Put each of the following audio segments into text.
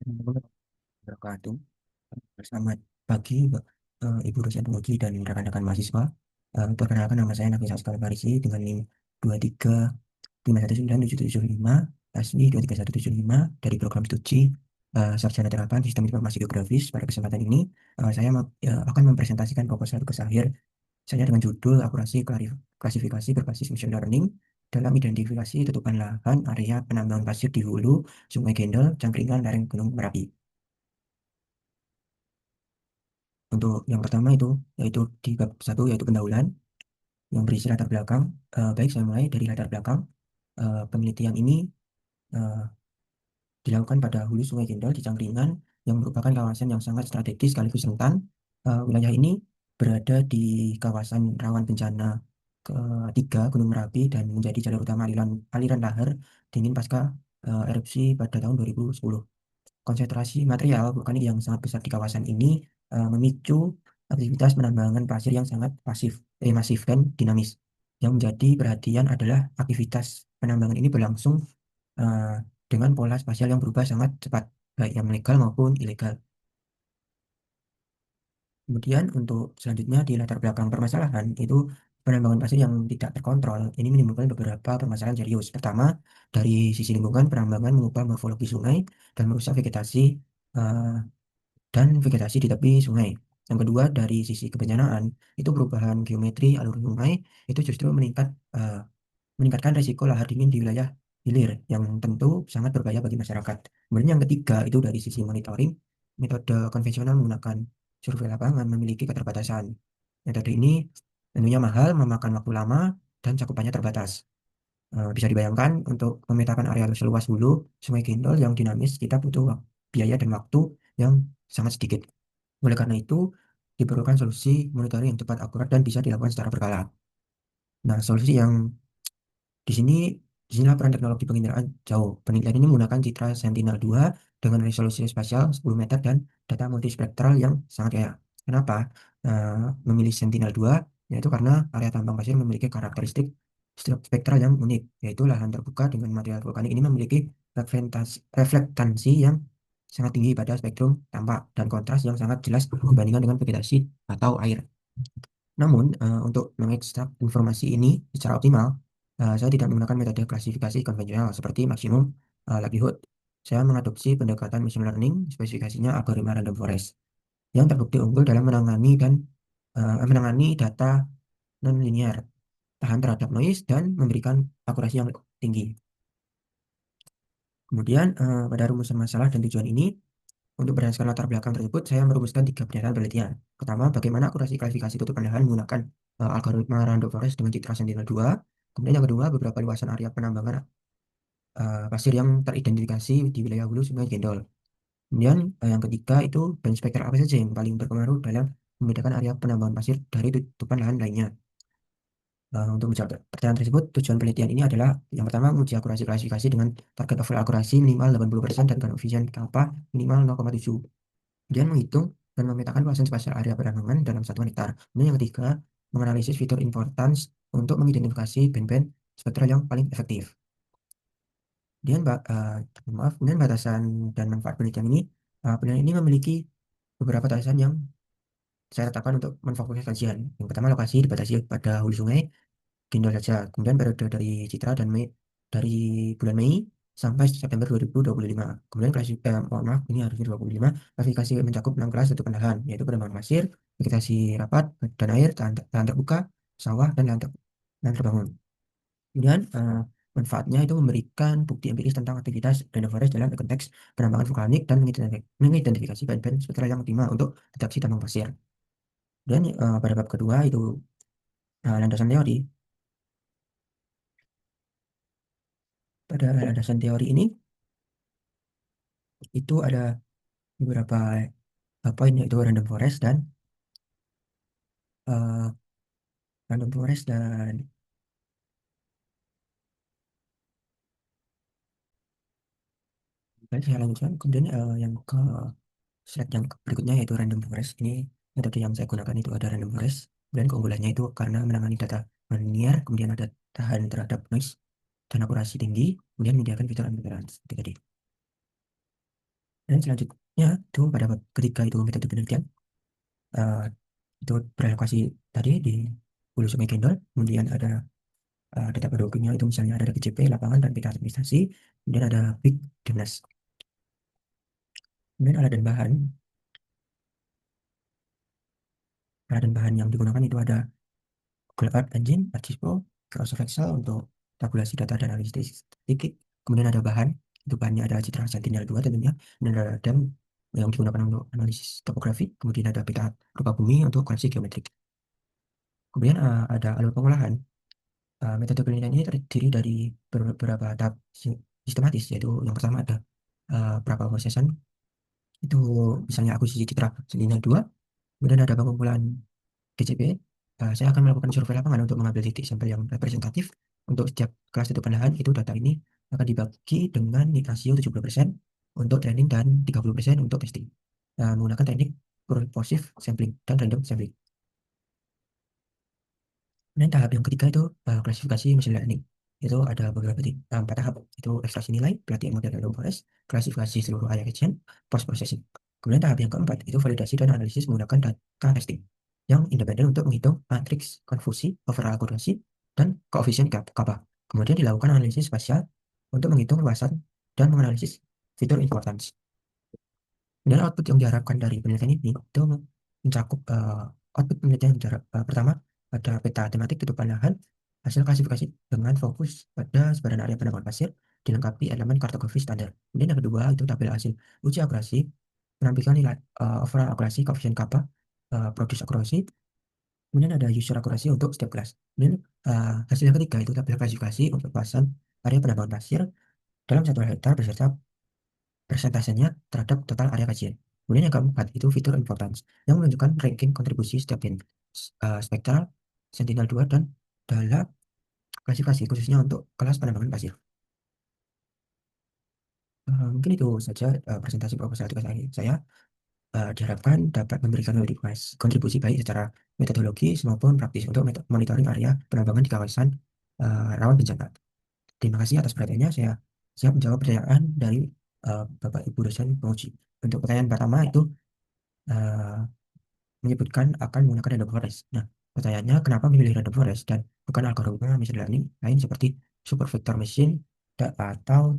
Assalamualaikum warahmatullahi wabarakatuh. Selamat pagi, Ibu dosen biologi dan rekan-rekan mahasiswa. Perkenalkan nama saya Nafisa Sekali Farisi dengan NIM 23519775, ASMI 23175 dari program studi Sarjana Terapan Sistem Informasi Geografis. Pada kesempatan ini, saya akan mempresentasikan proposal tugas akhir saya dengan judul Akurasi Klasifikasi Berbasis Machine Learning dalam Identifikasi Tutupan Lahan Area Penambangan Pasir di Hulu Sungai Gendel, Cangkringan, Lereng Gunung Merapi. Untuk yang pertama itu yaitu di bab satu yaitu pendahuluan yang berisi latar belakang. Baik, saya mulai dari latar belakang. Penelitian ini eh, dilakukan pada hulu Sungai Kendal di Cangkringan yang merupakan kawasan yang sangat strategis sekaligus rentan. Wilayah ini berada di kawasan rawan bencana ketiga Gunung Merapi dan menjadi jalur utama aliran aliran lahar dingin pasca erupsi pada tahun 2010. Konsentrasi material vulkanik yang sangat besar di kawasan ini memicu aktivitas penambangan pasir yang sangat masif dan dinamis. Yang menjadi perhatian adalah aktivitas penambangan ini berlangsung eh, dengan pola spasial yang berubah sangat cepat, baik yang legal maupun ilegal. Kemudian untuk selanjutnya di latar belakang permasalahan itu penambangan pasir yang tidak terkontrol ini menimbulkan beberapa permasalahan serius. Pertama, dari sisi lingkungan, penambangan mengubah morfologi sungai dan merusak eh, vegetasi di tepi sungai. Yang kedua, dari sisi kebencanaan, itu perubahan geometri alur sungai itu justru eh, meningkatkan risiko lahar dingin di wilayah hilir yang tentu sangat berbahaya bagi masyarakat. Kemudian yang ketiga, itu dari sisi monitoring, metode konvensional menggunakan survei lapangan memiliki keterbatasan. Metode ini tentunya mahal, memakan waktu lama, dan cakupannya terbatas. Bisa dibayangkan untuk memetakan area seluas hulu Sungai Gendol yang dinamis, kita butuh biaya dan waktu yang sangat sedikit. Oleh karena itu, diperlukan solusi monitoring yang cepat, akurat, dan bisa dilakukan secara berkala. Nah, solusi yang di sini, disinilah peran teknologi penginderaan jauh. Penelitian ini menggunakan citra Sentinel-2 dengan resolusi spasial 10 meter dan data multispektral yang sangat kaya. Kenapa memilih Sentinel-2? Yaitu karena area tambang pasir memiliki karakteristik spektral yang unik, yaitu lahan terbuka dengan material vulkanik ini memiliki reflektansi yang sangat tinggi pada spektrum tampak dan kontras yang sangat jelas dibandingkan dengan vegetasi atau air. Namun, untuk mengekstrak informasi ini secara optimal, saya tidak menggunakan metode klasifikasi konvensional seperti maksimum likelihood. Saya mengadopsi pendekatan machine learning, spesifikasinya algoritma random forest, yang terbukti unggul dalam menangani data non-linear, tahan terhadap noise, dan memberikan akurasi yang tinggi. Kemudian, pada rumusan masalah dan tujuan ini, untuk berdasarkan latar belakang tersebut, saya merumuskan tiga pernyataan penelitian. Pertama, bagaimana akurasi klasifikasi tutupan lahan menggunakan algoritma random forest dengan citra Sentinel-2. Kemudian yang kedua, beberapa luasan area penambangan pasir yang teridentifikasi di wilayah hulu Sungai Gendol. Kemudian yang ketiga itu band spektral apa saja yang paling berpengaruh dalam membedakan area penambangan pasir dari tutupan lahan lainnya. Untuk menjawab pertanyaan tersebut, tujuan penelitian ini adalah yang pertama, menguji akurasi klasifikasi dengan target overall akurasi minimal 80% dan koefisien kappa minimal 0,7. Kemudian menghitung dan memetakan luasan spasial area penambangan dalam 1 hektar. Kemudian yang ketiga, menganalisis fitur importance untuk mengidentifikasi band-band spektral yang paling efektif. Kemudian, kemudian batasan dan manfaat penelitian ini, penelitian ini memiliki beberapa batasan yang saya tetapkan untuk menfokuskan kajian. Yang pertama, lokasi dibatasi pada hulu sungai, Gendol saja. Kemudian periode dari Citra dan Mei dari bulan Mei sampai September 2025. Kemudian mohon maaf, ini harusnya 25. Klasifikasi mencakup 6 kelas tutupan lahan, yaitu penambangan pasir, vegetasi rapat, dan air, lahan terbuka, sawah, dan lahan terbangun. Kemudian manfaatnya itu memberikan bukti empiris tentang aktivitas rainforest dalam konteks penambangan vulkanik dan mengidentifikasi band-band spektral yang optimal untuk deteksi tambang pasir. Dan pada bab kedua itu landasan teori. Pada landasan teori ini itu ada beberapa poin yaitu eh, random forest dan baik, saya lanjutkan. Kemudian yang ke slide yang berikutnya yaitu random forest. Ini metode yang saya gunakan itu ada random forest. Kemudian keunggulannya itu karena menangani data linear, kemudian ada tahan terhadap noise dan akurasi tinggi, kemudian menyediakan fitur ambiguitas seperti tadi. Dan selanjutnya itu pada bab ketiga itu metode penelitian. Eh, itu beralokasi tadi di hulu sungai Kendol, kemudian ada data penduduknya itu misalnya ada DPJP, lapangan, dan peta administrasi, kemudian ada Big Dinas. Kemudian alat dan bahan yang digunakan itu ada Google Earth Engine, ArcGIS-Pro, Microsoft Excel untuk tabulasi data dan analisis statistik. Kemudian ada bahan, itu bahannya ada Citra Sentinel-2 tentunya, dan ada DAM yang digunakan untuk analisis topografi, kemudian ada peta rupa bumi untuk koreksi geometrik. Kemudian ada alur pengolahan. Metode penelitian ini terdiri dari beberapa tahap sistematis, yaitu yang pertama ada praprocessing, itu misalnya akuisisi citra Sentinel-2, kemudian ada pengumpulan DCP. Saya akan melakukan survei lapangan untuk mengambil titik sampel yang representatif untuk setiap kelas tutupan lahan. Itu data ini akan dibagi dengan rasio 70% untuk training dan 30% untuk testing. Menggunakan teknik purposive sampling dan random sampling. Dan tahap yang ketiga itu klasifikasi machine learning. Itu ada beberapa 4 tahap. Itu ekstraksi nilai, pelatihan model random forest, klasifikasi seluruh area region, post processing. Kemudian tahap yang keempat itu validasi dan analisis menggunakan data testing yang independen untuk menghitung matriks konfusi, overall akurasi, dan koefisien kappa. Kemudian dilakukan analisis spasial untuk menghitung luasan dan menganalisis fitur importance. Dan output yang diharapkan dari penelitian ini itu mencakup output penelitian yang pertama ada peta tematik tutupan lahan, hasil klasifikasi dengan fokus pada sebaran area penambangan pasir, dilengkapi elemen kartografi standar. Kemudian yang kedua itu tabel hasil uji akurasi, menampilkan nilai overall akurasi, koefisien kappa, produce akurasi, kemudian ada user akurasi untuk setiap kelas. Kemudian hasil yang ketiga itu tabel klasifikasi untuk luasan area penambangan pasir dalam 1 hektar beserta persentasenya terhadap total area kajian. Kemudian yang keempat itu fitur importance yang menunjukkan ranking kontribusi setiap band, spektral, Sentinel-2, dan dalam klasifikasi khususnya untuk kelas penambangan pasir. Mungkin itu saja presentasi proposal tugas akhir saya. Diharapkan dapat memberikan kontribusi baik secara metodologis maupun praktis untuk monitoring area penambangan di kawasan rawan bencana. Terima kasih atas perhatiannya. Saya siap menjawab pertanyaan dari Bapak Ibu dosen penguji. Untuk pertanyaan pertama itu eh, menyebutkan akan menggunakan random forest. Nah, pertanyaannya kenapa memilih random forest dan bukan algoritma machine learning lain seperti super vector machine atau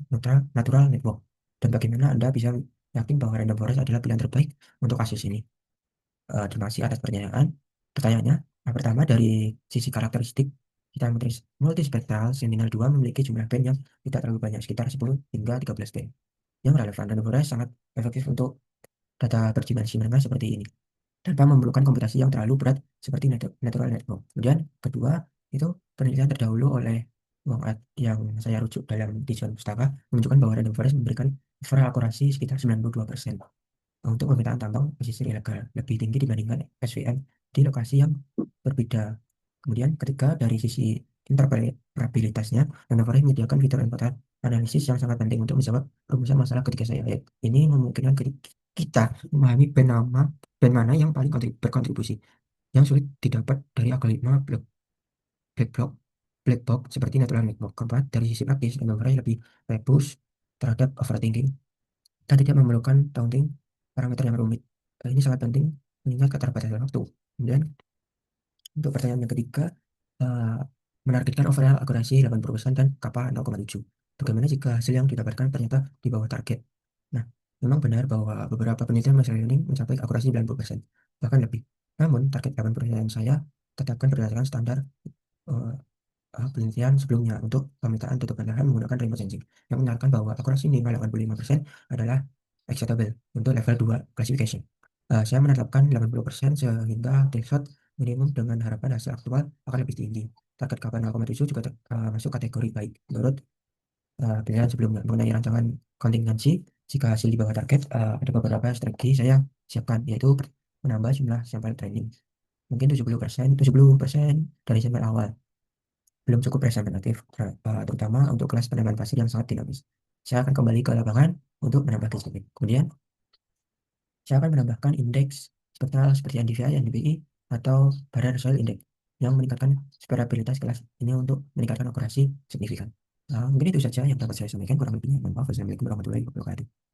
natural network? Dan bagaimana Anda bisa yakin bahwa random forest adalah pilihan terbaik untuk kasus ini? Terima kasih atas pertanyaannya. Yang pertama, dari sisi karakteristik, kita multispektral Sentinel-2 memiliki jumlah band yang tidak terlalu banyak, sekitar 10 hingga 13 band. Yang relevan, random forest sangat efektif untuk data berdimensi menengah seperti ini, tanpa memerlukan komputasi yang terlalu berat seperti natural network. Kemudian kedua, itu penelitian terdahulu oleh Wong At yang saya rujuk dalam Dijon Pustaka menunjukkan bahwa random forest memberikan overall akurasi sekitar 92% untuk permintaan tambang pesisir ilegal lebih tinggi dibandingkan SVM di lokasi yang berbeda. Kemudian ketiga, dari sisi interoperabilitasnya, random forest menyediakan fitur important analisis yang sangat penting untuk menjawab rumusan masalah ketika saya lihat. Ini memungkinkan kita memahami band mana yang paling berkontribusi, yang sulit didapat dari algoritma black box, black box seperti natural network. Keempat, dari sisi praktis, random forest lebih rebus terhadap overthinking. Kita tidak memerlukan counting parameter yang rumit. Ini sangat penting mengingat keterbatasan waktu. Kemudian untuk pertanyaan yang ketiga, eh, menargetkan overall akurasi 80% dan kappa 0,7. Bagaimana jika hasil yang didapatkan ternyata di bawah target? Nah, memang benar bahwa beberapa penelitian machine learning mencapai akurasi 90%, bahkan lebih. Namun, target 80% saya tetapkan berdasarkan standar eh, penelitian sebelumnya untuk pemetaan tutupan lahan menggunakan remote sensing yang menyatakan bahwa akurasi minimal 85% adalah acceptable untuk level 2 classification. Saya menetapkan 80% sehingga threshold minimum dengan harapan hasil aktual akan lebih tinggi. Target kapal 0,7 juga masuk kategori baik menurut penelitian sebelumnya. Mengenai rancangan kontingensi, jika hasil di bawah target, ada beberapa strategi saya siapkan, yaitu menambah jumlah sampel training. Mungkin 70% dari sampel awal belum cukup representatif, terutama untuk kelas penambahan pasir yang sangat dinamis. Saya akan kembali ke lapangan untuk menambah KCP. Kemudian, saya akan menambahkan indeks spektral seperti NDVI, NDVI, atau Barrier Soil Index yang meningkatkan superabilitas kelas ini untuk meningkatkan akurasi signifikan. Mungkin itu saja yang dapat saya sampaikan. Kurang lebihnya, mohon maaf. Wassalamualaikum warahmatullahi wabarakatuh.